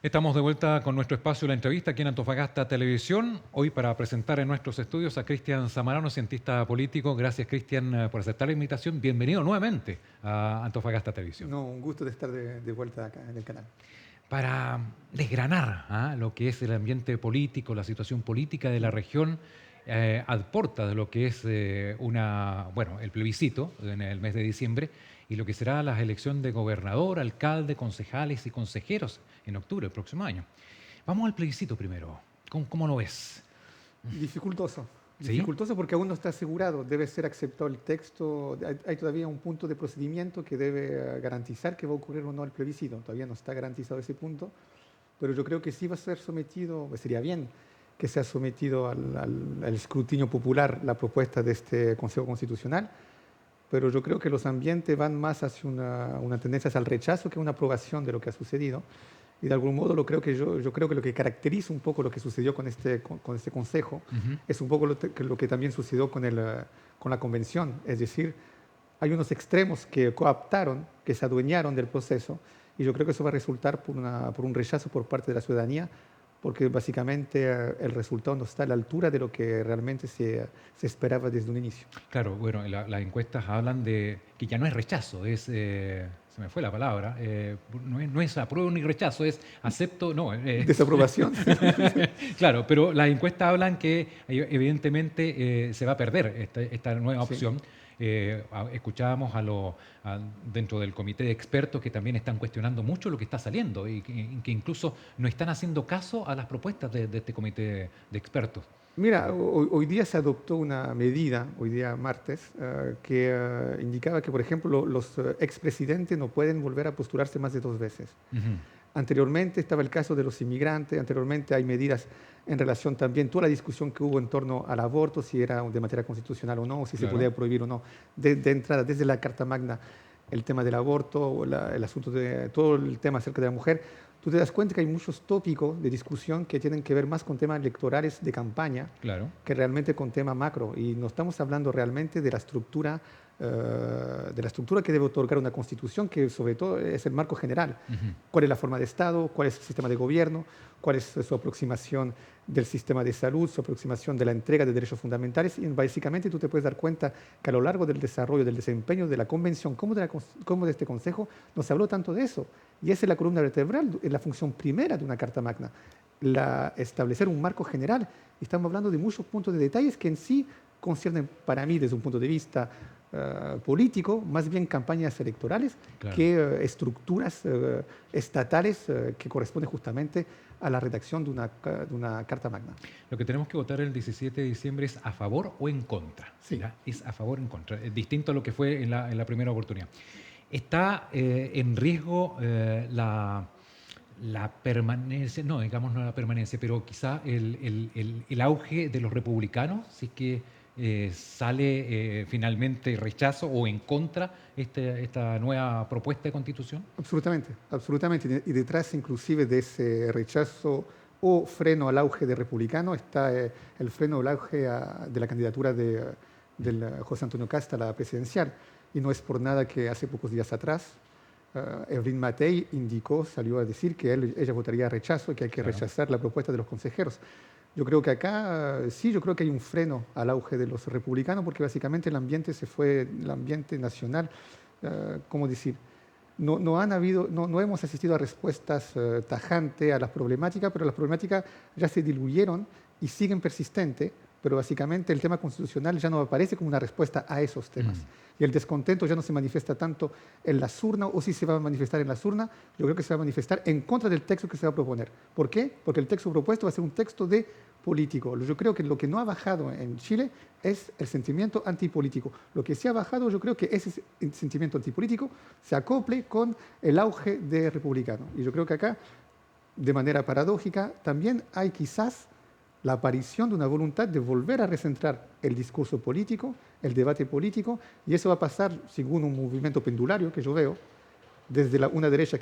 Estamos de vuelta con nuestro espacio La Entrevista aquí en Antofagasta Televisión. Hoy para presentar en nuestros estudios a Cristian Zamarano, cientista político. Gracias, Cristian, por aceptar la invitación. Bienvenido nuevamente a Antofagasta Televisión. No, un gusto de estar de vuelta acá en el canal. Para desgranar lo que es el ambiente político, la situación política de la región, ad porta de lo que es el plebiscito en el mes de diciembre y lo que será la elección de gobernador, alcalde, concejales y consejeros en octubre del próximo año. Vamos al plebiscito primero. ¿Cómo lo ves? Dificultoso. ¿Sí? Dificultoso porque aún no está asegurado. Debe ser aceptado el texto. Hay todavía un punto de procedimiento que debe garantizar que va a ocurrir o no el plebiscito. Todavía no está garantizado ese punto, pero yo creo que sí va a ser sometido, pues sería bien que sea sometido al escrutinio popular la propuesta de este Consejo Constitucional, pero yo creo que los ambientes van más hacia una tendencia hacia el rechazo que una aprobación de lo que ha sucedido. Y de algún modo yo creo que lo que caracteriza un poco lo que sucedió con este consejo Ujú. es un poco lo que también sucedió con la convención. Es decir, hay unos extremos que coaptaron, que se adueñaron del proceso, y yo creo que eso va a resultar por un rechazo por parte de la ciudadanía, porque básicamente el resultado no está a la altura de lo que realmente se esperaba desde un inicio. Claro, bueno, las encuestas hablan de que ya no es rechazo, se me fue la palabra, no es apruebo ni rechazo, es acepto, no. Desaprobación. Claro, pero las encuestas hablan que evidentemente se va a perder esta nueva Sí. opción. Escuchábamos dentro del comité de expertos que también están cuestionando mucho lo que está saliendo y que incluso no están haciendo caso a las propuestas de este comité de expertos. Mira, hoy día se adoptó una medida, hoy día martes, que indicaba que, por ejemplo, los expresidentes no pueden volver a postularse más de 2 veces. Ujú. Anteriormente estaba el caso de los inmigrantes, anteriormente hay medidas en relación también, toda la discusión que hubo en torno al aborto, si era de materia constitucional o no, si se Claro. podía prohibir o no. De entrada, desde la Carta Magna, el tema del aborto, o el asunto de todo el tema acerca de la mujer, tú te das cuenta que hay muchos tópicos de discusión que tienen que ver más con temas electorales de campaña Claro. que realmente con tema macro. Y no estamos hablando realmente de la estructura que debe otorgar una constitución, que sobre todo es el marco general. Ujú. ¿Cuál es la forma de Estado? ¿Cuál es el sistema de gobierno? ¿Cuál es su aproximación del sistema de salud? ¿Su aproximación de la entrega de derechos fundamentales? Y básicamente tú te puedes dar cuenta que a lo largo del desarrollo, del desempeño de la convención, como de este consejo, no se habló tanto de eso. Y esa es la columna vertebral, es la función primera de una Carta Magna, establecer un marco general. Estamos hablando de muchos puntos de detalles que en sí conciernen para mí desde un punto de vista político, más bien campañas electorales Claro. que estructuras estatales que corresponden justamente a la redacción de una Carta Magna. Lo que tenemos que votar el 17 de diciembre es a favor o en contra. Sí. ¿Ya? Es a favor o en contra. Es distinto a lo que fue en la primera oportunidad. Está en riesgo la permanencia, no, digamos no la permanencia, pero quizá el auge de los republicanos, si es que sale finalmente rechazo o en contra esta nueva propuesta de constitución. Absolutamente, absolutamente. Y detrás inclusive de ese rechazo o freno al auge de republicano está el freno al auge de la candidatura del José Antonio Casta a la presidencial. Y no es por nada que hace pocos días atrás Evelyn Matei salió a decir que ella votaría rechazo, que hay que Claro. rechazar la propuesta de los consejeros. Yo creo que acá sí, yo creo que hay un freno al auge de los republicanos porque básicamente el ambiente se fue, el ambiente nacional, ¿cómo decir? No hemos asistido a respuestas tajantes a las problemáticas, pero las problemáticas ya se diluyeron y siguen persistentes, pero básicamente el tema constitucional ya no aparece como una respuesta a esos temas. Mm. Y el descontento ya no se manifiesta tanto en las urnas, o si se va a manifestar en las urnas, yo creo que se va a manifestar en contra del texto que se va a proponer. ¿Por qué? Porque el texto propuesto va a ser un texto de político. Yo creo que lo que no ha bajado en Chile es el sentimiento antipolítico. Lo que sí ha bajado, yo creo que ese sentimiento antipolítico se acople con el auge de republicano. Y yo creo que acá, de manera paradójica, también hay quizás la aparición de una voluntad de volver a recentrar el discurso político, el debate político, y eso va a pasar, según un movimiento pendulario que yo veo, desde una derecha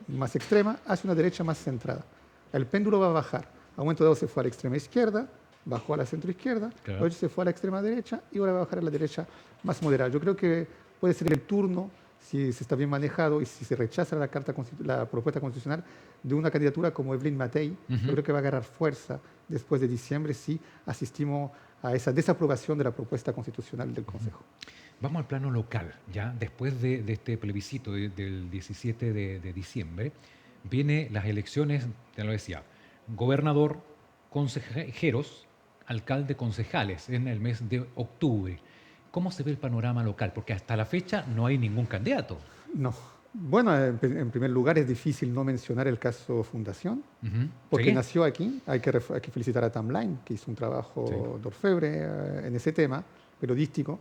más extrema hacia una derecha más centrada. El péndulo va a bajar. A un momento dado se fue a la extrema izquierda, bajó a la centroizquierda, Claro. luego se fue a la extrema derecha y ahora va a bajar a la derecha más moderada. Yo creo que puede ser el turno si se está bien manejado y si se rechaza la propuesta constitucional de una candidatura como Evelyn Matei, yo creo que va a agarrar fuerza después de diciembre si asistimos a esa desaprobación de la propuesta constitucional del Consejo. Vamos al plano local, ¿ya? Después de este plebiscito del 17 de diciembre, vienen las elecciones, ya lo decía, gobernador, consejeros, alcalde, concejales en el mes de octubre. ¿Cómo se ve el panorama local? Porque hasta la fecha no hay ningún candidato. No. Bueno, en primer lugar es difícil no mencionar el caso Fundación, porque ¿Sí? nació aquí. Hay que felicitar a Timeline, que hizo un trabajo Sí. de orfebre en ese tema periodístico,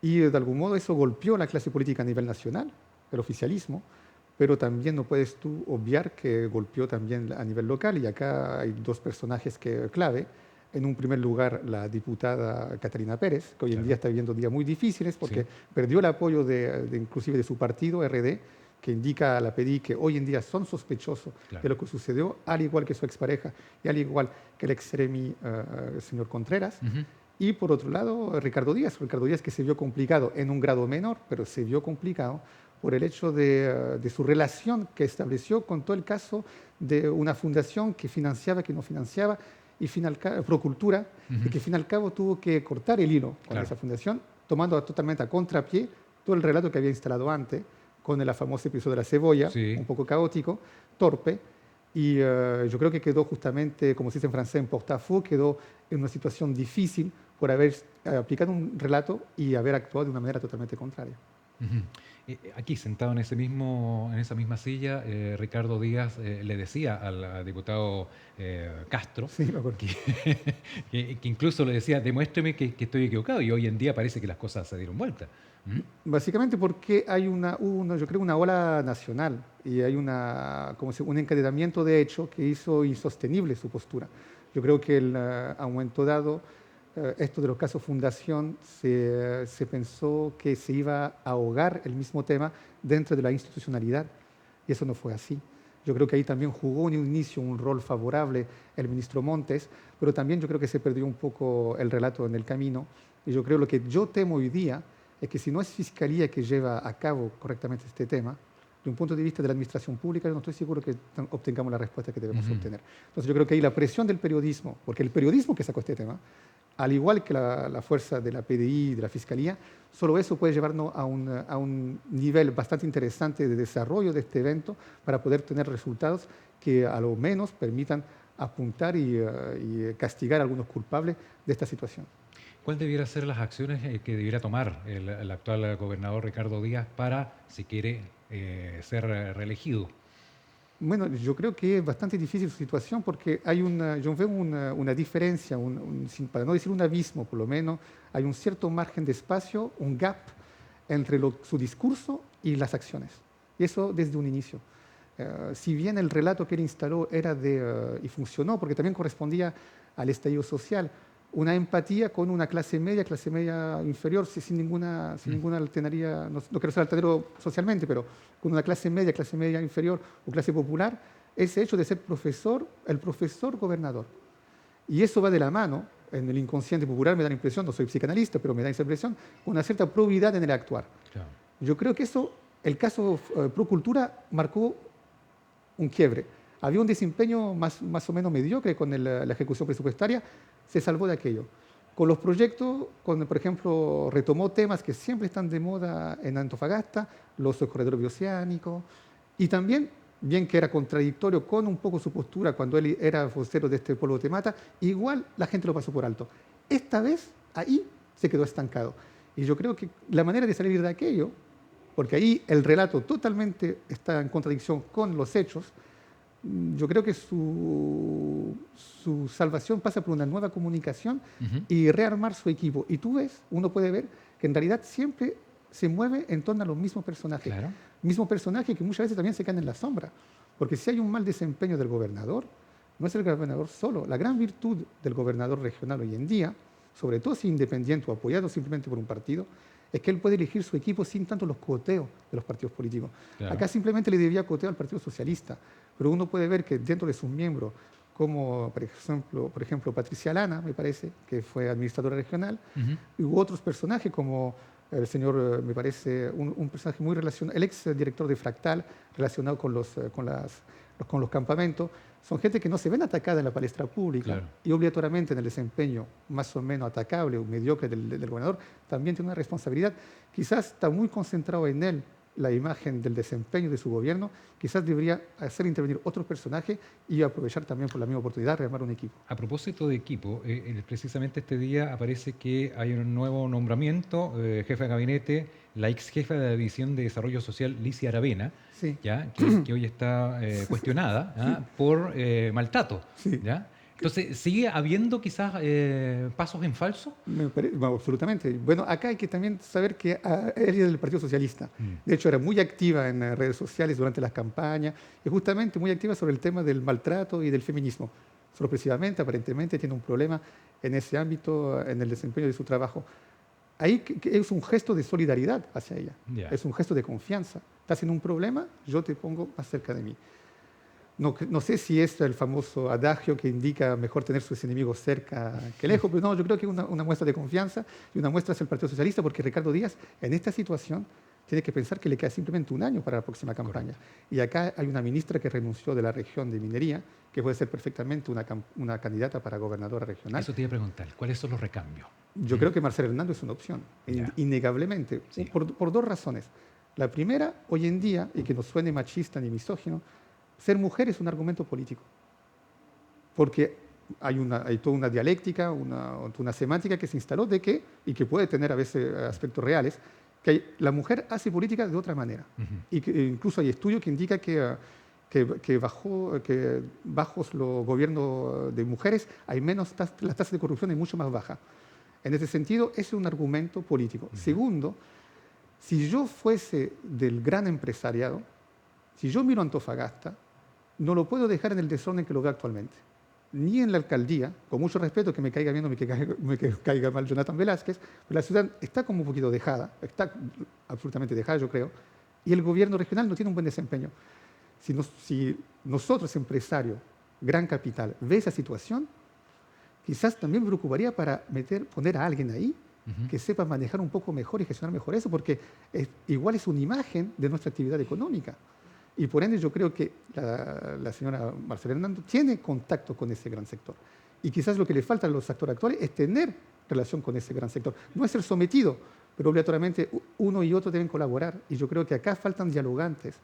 y de algún modo eso golpeó la clase política a nivel nacional, el oficialismo, pero también no puedes tú obviar que golpeó también a nivel local, y acá hay dos personajes clave. En un primer lugar, la diputada Catalina Pérez, que hoy en día está viviendo días muy difíciles porque Sí. perdió el apoyo inclusive de su partido, RD, que indica a la PDI que hoy en día son sospechosos Claro. de lo que sucedió, al igual que su expareja y al igual que el ex-seremi señor Contreras. Y por otro lado, Ricardo Díaz que se vio complicado en un grado menor, pero se vio complicado por el hecho de su relación que estableció con todo el caso de una fundación que financiaba, que no financiaba, y Procultura, y que al fin y al cabo tuvo que cortar el hilo con Claro. esa fundación, tomando totalmente a contrapié todo el relato que había instalado antes, con el famoso episodio de la cebolla, Sí. un poco caótico, torpe, y yo creo que quedó justamente, como se dice en francés, en porte-à-faux, quedó en una situación difícil por haber aplicado un relato y haber actuado de una manera totalmente contraria. Ujú. Aquí, sentado en en esa misma silla, Ricardo Díaz le decía al diputado Castro Sí, me acuerdo. que, que incluso le decía, demuéstreme que estoy equivocado, y hoy en día parece que las cosas se dieron vuelta. ¿Mm? Básicamente porque hay yo creo, una ola nacional y hay un encadenamiento de hecho que hizo insostenible su postura. Yo creo que a un momento dado, esto de los casos Fundación, se pensó que se iba a ahogar el mismo tema dentro de la institucionalidad y eso no fue así. Yo creo que ahí también jugó en un inicio un rol favorable el ministro Montes, pero también yo creo que se perdió un poco el relato en el camino. Y yo creo lo que yo temo hoy día es que si no es Fiscalía que lleva a cabo correctamente este tema, de un punto de vista de la administración pública, yo no estoy seguro que obtengamos la respuesta que debemos obtener. Entonces yo creo que ahí la presión del periodismo, porque el periodismo que sacó este tema, al igual que la fuerza de la PDI, de la Fiscalía, solo eso puede llevarnos a un nivel bastante interesante de desarrollo de este evento para poder tener resultados que a lo menos permitan apuntar y castigar a algunos culpables de esta situación. ¿Cuál debiera ser las acciones que debiera tomar el actual gobernador Ricardo Díaz para, si quiere, ser reelegido? Bueno, yo creo que es bastante difícil su situación porque yo veo una diferencia, para no decir un abismo, por lo menos, hay un cierto margen de espacio, un gap entre su discurso y las acciones. Y eso desde un inicio. Si bien el relato que él instaló y funcionó, porque también correspondía al estallido social, una empatía con una clase media inferior, sin ninguna altanería, no quiero ser altanero socialmente, pero con una clase media inferior o clase popular, ese hecho de ser profesor, el profesor gobernador. Y eso va de la mano, en el inconsciente popular me da la impresión, no soy psicanalista, pero me da esa impresión, con una cierta probidad en el actuar. Claro. Yo creo que el caso Procultura marcó un quiebre. Había un desempeño más o menos mediocre con la ejecución presupuestaria, se salvó de aquello. Con los proyectos, por ejemplo, retomó temas que siempre están de moda en Antofagasta, los corredores bioceánicos, y también, bien que era contradictorio con un poco su postura cuando él era vocero de este pueblo de Temata, igual la gente lo pasó por alto. Esta vez, ahí se quedó estancado. Y yo creo que la manera de salir de aquello, porque ahí el relato totalmente está en contradicción con los hechos, yo creo que su salvación pasa por una nueva comunicación y rearmar su equipo. Y uno puede ver que en realidad siempre se mueve en torno a los mismos personajes. Claro. Mismos personajes que muchas veces también se quedan en la sombra. Porque si hay un mal desempeño del gobernador, no es el gobernador solo. La gran virtud del gobernador regional hoy en día, sobre todo si independiente o apoyado simplemente por un partido, es que él puede elegir su equipo sin tanto los coteos de los partidos políticos. Claro. Acá simplemente le debía coteo al Partido Socialista, pero uno puede ver que dentro de sus miembros, como por ejemplo Patricia Lana, me parece, que fue administradora regional, y hubo otros personajes como El señor, me parece, un personaje muy relacionado, el ex director de Fractal, relacionado con los campamentos. Son gente que no se ven atacada en la palestra pública Claro. y obligatoriamente en el desempeño más o menos atacable o mediocre del gobernador, también tiene una responsabilidad. Quizás está muy concentrado en él la imagen del desempeño de su gobierno, quizás debería hacer intervenir otros personajes y aprovechar también por la misma oportunidad de rearmar un equipo. A propósito de equipo, precisamente este día aparece que hay un nuevo nombramiento, jefe de gabinete, la ex jefa de la División de Desarrollo Social, Licia Aravena, Sí, ¿ya? Que hoy está cuestionada, ¿ah? Por maltrato. sí. ¿Ya? Entonces, ¿sigue habiendo quizás pasos en falso? Bueno, absolutamente. Bueno, acá hay que también saber que ella es del Partido Socialista. Mm. De hecho, era muy activa en redes sociales durante las campañas y justamente muy activa sobre el tema del maltrato y del feminismo. Sorpresivamente, aparentemente, tiene un problema en ese ámbito, en el desempeño de su trabajo. Ahí que es un gesto de solidaridad hacia ella, Ya. es un gesto de confianza. Estás en un problema, yo te pongo más cerca de mí. No sé si es el famoso adagio que indica mejor tener sus enemigos cerca que lejos, pero no, yo creo que es una muestra de confianza y una muestra hacia el Partido Socialista, porque Ricardo Díaz, en esta situación, tiene que pensar que le queda simplemente un año para la próxima campaña. Y acá hay una ministra que renunció de la región de minería, que puede ser perfectamente una candidata para gobernadora regional. Eso te iba a preguntar, ¿cuáles son los recambios? Yo creo que Marcelo Hernández es una opción, Ya. innegablemente, Sí. por dos razones. La primera, hoy en día, y que no suene machista ni misógino, ser mujer es un argumento político, porque hay toda una dialéctica, una semántica que se instaló de que, y que puede tener a veces aspectos reales, que la mujer hace política de otra manera. Ujú. Y que incluso hay estudios que indican que bajos los gobiernos de mujeres hay menos, la tasa de corrupción es mucho más baja. En ese sentido, ese es un argumento político. Segundo, si yo fuese del gran empresariado, si yo miro Antofagasta, no lo puedo dejar en el desorden que lo veo actualmente. Ni en la alcaldía, con mucho respeto, que me caiga bien o me caiga mal Jonathan Velázquez, pero la ciudad está como un poquito dejada, está absolutamente dejada, yo creo, y el gobierno regional no tiene un buen desempeño. Si nosotros, empresarios, gran capital, ve esa situación, quizás también me preocuparía para poner a alguien ahí Ujú. que sepa manejar un poco mejor y gestionar mejor eso, porque igual es una imagen de nuestra actividad económica. Y por ende yo creo que la señora Marcela Hernández tiene contacto con ese gran sector. Y quizás lo que le falta a los actores actuales es tener relación con ese gran sector. No es ser sometido, pero obligatoriamente uno y otro deben colaborar. Y yo creo que acá faltan dialogantes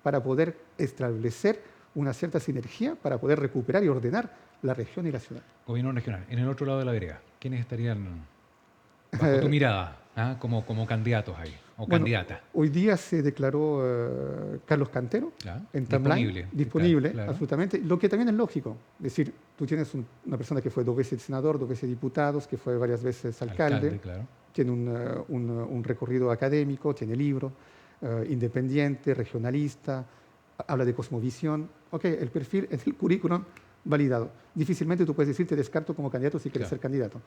para poder establecer una cierta sinergia, para poder recuperar y ordenar la región y la ciudad. Gobierno regional. En el otro lado de la vereda, ¿quiénes estarían bajo tu mirada, como candidatos ahí o Bueno, candidata? hoy día se declaró Carlos Cantero ¿Ya? en Tamlay, disponible, claro. absolutamente, lo que también es lógico. Es decir, tú tienes una persona que fue 2 veces senador, 2 veces diputado, que fue varias veces alcalde, Claro. tiene un recorrido académico, tiene libro, independiente, regionalista, habla de cosmovisión. Ok, el perfil es el currículum validado. Difícilmente tú puedes decir te descarto como candidato si quieres Claro. ser candidato.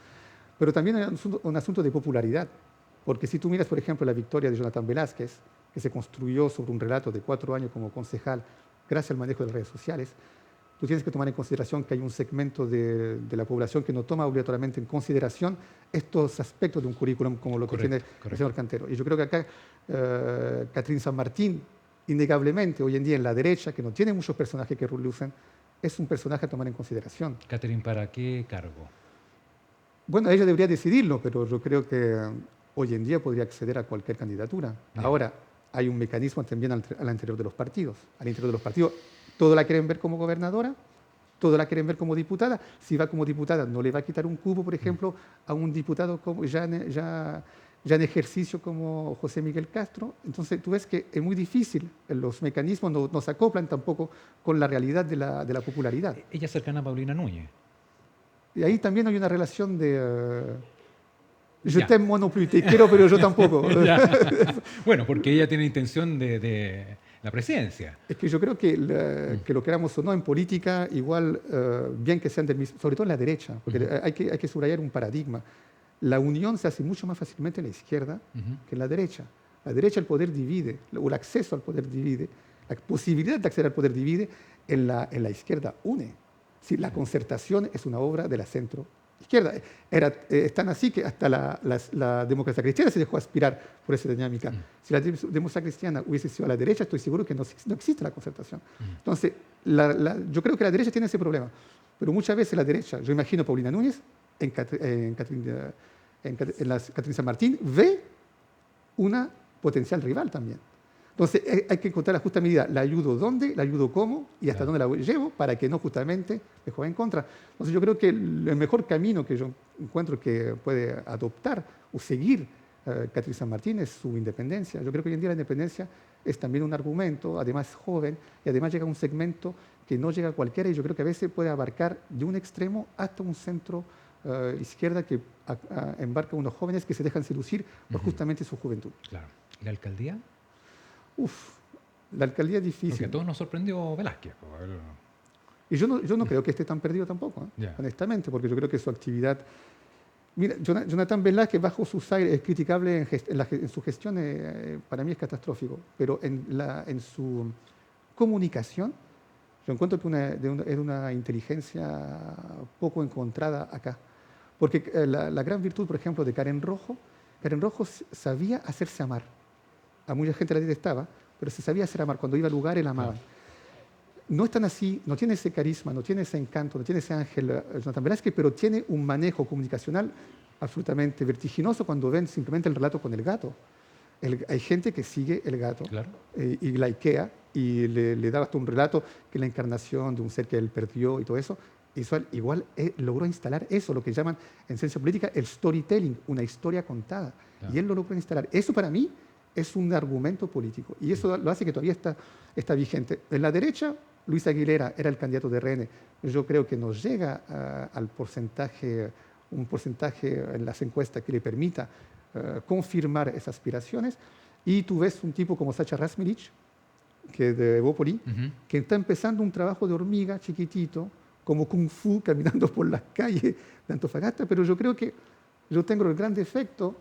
Pero también hay un asunto de popularidad. Porque si tú miras, por ejemplo, la victoria de Jonathan Velázquez, que se construyó sobre un relato de 4 años como concejal, gracias al manejo de las redes sociales, tú tienes que tomar en consideración que hay un segmento de la población que no toma obligatoriamente en consideración estos aspectos de un currículum como lo que tiene el señor Cantero. Y yo creo que acá Catrín San Martín, innegablemente, hoy en día en la derecha, que no tiene muchos personajes que relucen, es un personaje a tomar en consideración. Catherine, ¿para qué cargo? Bueno, ella debería decidirlo, pero yo creo que hoy en día podría acceder a cualquier candidatura. Bien. Ahora, hay un mecanismo también al interior de los partidos. Al interior de los partidos, todos la quieren ver como gobernadora, todos la quieren ver como diputada. Si va como diputada, no le va a quitar un cupo, por ejemplo, a un diputado ya en ejercicio como José Miguel Castro. Entonces, tú ves que es muy difícil. Los mecanismos no se acoplan tampoco con la realidad de la popularidad. Ella es cercana a Paulina Núñez. Y ahí también hay una relación de... Ya. Je t'aime, moi non plus, te quiero, pero yo tampoco. Bueno, porque ella tiene intención de la presidencia. Es que yo creo que lo queramos o no en política, igual, bien que sean del mismo, sobre todo en la derecha, porque hay que subrayar un paradigma. La unión se hace mucho más fácilmente en la izquierda que en la derecha. La derecha el poder divide, o el acceso al poder divide, la posibilidad de acceder al poder divide, en la izquierda une. Sí, la concertación es una obra de la centro izquierda. Están así que hasta la democracia cristiana se dejó aspirar por esa dinámica. Si la democracia cristiana hubiese sido a la derecha, estoy seguro que no existe la concertación. Entonces, yo creo que la derecha tiene ese problema. Pero muchas veces la derecha, yo imagino a Paulina Núñez, en Catherine San Martín, ve una potencial rival también. Entonces hay que encontrar la justa medida. ¿La ayudo dónde? ¿La ayudo cómo? ¿Y hasta dónde la llevo? Para que no justamente me juegue en contra. Entonces yo creo que el mejor camino que yo encuentro que puede adoptar o seguir Catherine San Martín es su independencia. Yo creo que hoy en día la independencia es también un argumento, además joven, y además llega a un segmento que no llega a cualquiera, y yo creo que a veces puede abarcar de un extremo hasta un centro izquierda que embarca a unos jóvenes que se dejan seducir por justamente su juventud. Claro. ¿Y la alcaldía? La alcaldía es difícil. Porque a todos nos sorprendió Velázquez. Y yo no creo que esté tan perdido tampoco, honestamente, porque yo creo que su actividad... Mira, Jonathan Velázquez, bajo sus aires, es criticable en su gestión, para mí es catastrófico, pero en su comunicación, yo encuentro que es una inteligencia poco encontrada acá. Porque la gran virtud, por ejemplo, de Karen Rojo sabía hacerse amar. A mucha gente la detestaba, pero se sabía hacer amar. Cuando iba a lugares, la amaban. No es tan así, no tiene ese carisma, no tiene ese encanto, no tiene ese ángel Jonathan Velázquez, pero tiene un manejo comunicacional absolutamente vertiginoso cuando ven simplemente el relato con el gato. Hay gente que sigue el gato y likea y le da hasta un relato que es la encarnación de un ser que él perdió y todo eso. Igual logró instalar eso, lo que llaman en ciencia política el storytelling, una historia contada. Y él lo logró instalar. Eso para mí es un argumento político y eso lo hace que todavía está vigente. En la derecha, Luis Aguilera era el candidato de RN. Yo creo que nos llega al porcentaje, un porcentaje en las encuestas que le permita confirmar esas aspiraciones. Y tú ves un tipo como Sacha Rasmilic, que de Evópoli, que está empezando un trabajo de hormiga chiquitito, como Kung Fu, caminando por las calles de Antofagasta, pero yo creo que yo tengo el gran defecto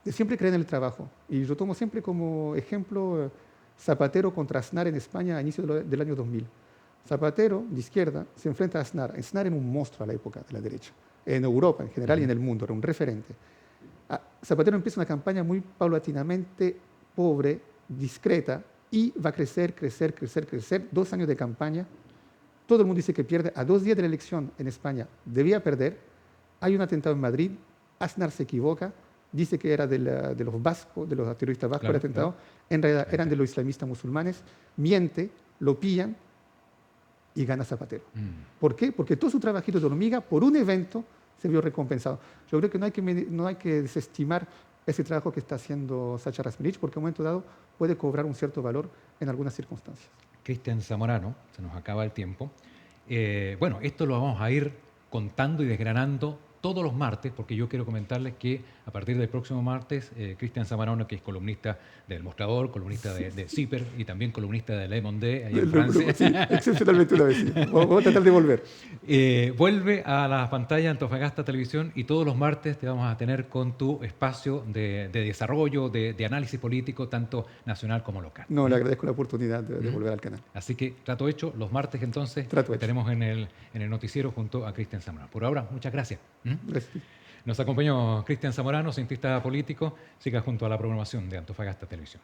de siempre creer en el trabajo. Y yo tomo siempre como ejemplo Zapatero contra Aznar en España a inicios del año 2000. Zapatero, de izquierda, se enfrenta a Aznar. Aznar era un monstruo a la época de la derecha, en Europa en general y en el mundo, era un referente. Zapatero empieza una campaña muy paulatinamente pobre, discreta, y va a crecer. 2 años de campaña. Todo el mundo dice que pierde. A 2 días de la elección en España debía perder. Hay un atentado en Madrid. Aznar se equivoca. Dice que era de los vascos, de los terroristas vascos, el atentado. En realidad eran de los islamistas musulmanes. Miente, lo pillan y gana Zapatero. ¿Por qué? Porque todo su trabajito de hormiga, por un evento, se vio recompensado. Yo creo que no hay que desestimar ese trabajo que está haciendo Sacha Rasmilic, porque en un momento dado puede cobrar un cierto valor en algunas circunstancias. Cristian Zamorano, se nos acaba el tiempo. Bueno, esto lo vamos a ir contando y desgranando todos los martes, porque yo quiero comentarles que a partir del próximo martes, Cristian Zamorano, que es columnista del Mostrador, columnista de CIPER y también columnista de Le Monde, allá en Francia. Sí, excepcionalmente una vez, sí. Vamos a tratar de volver. Vuelve a la pantalla Antofagasta Televisión y todos los martes te vamos a tener con tu espacio de desarrollo, de análisis político, tanto nacional como local. No, le agradezco la oportunidad de volver al canal. Así que trato hecho, los martes entonces tenemos en el noticiero junto a Cristian Zamorano. Por ahora, muchas gracias. Gracias. Nos acompañó Cristian Zamorano, cientista político. Siga junto a la programación de Antofagasta Televisión.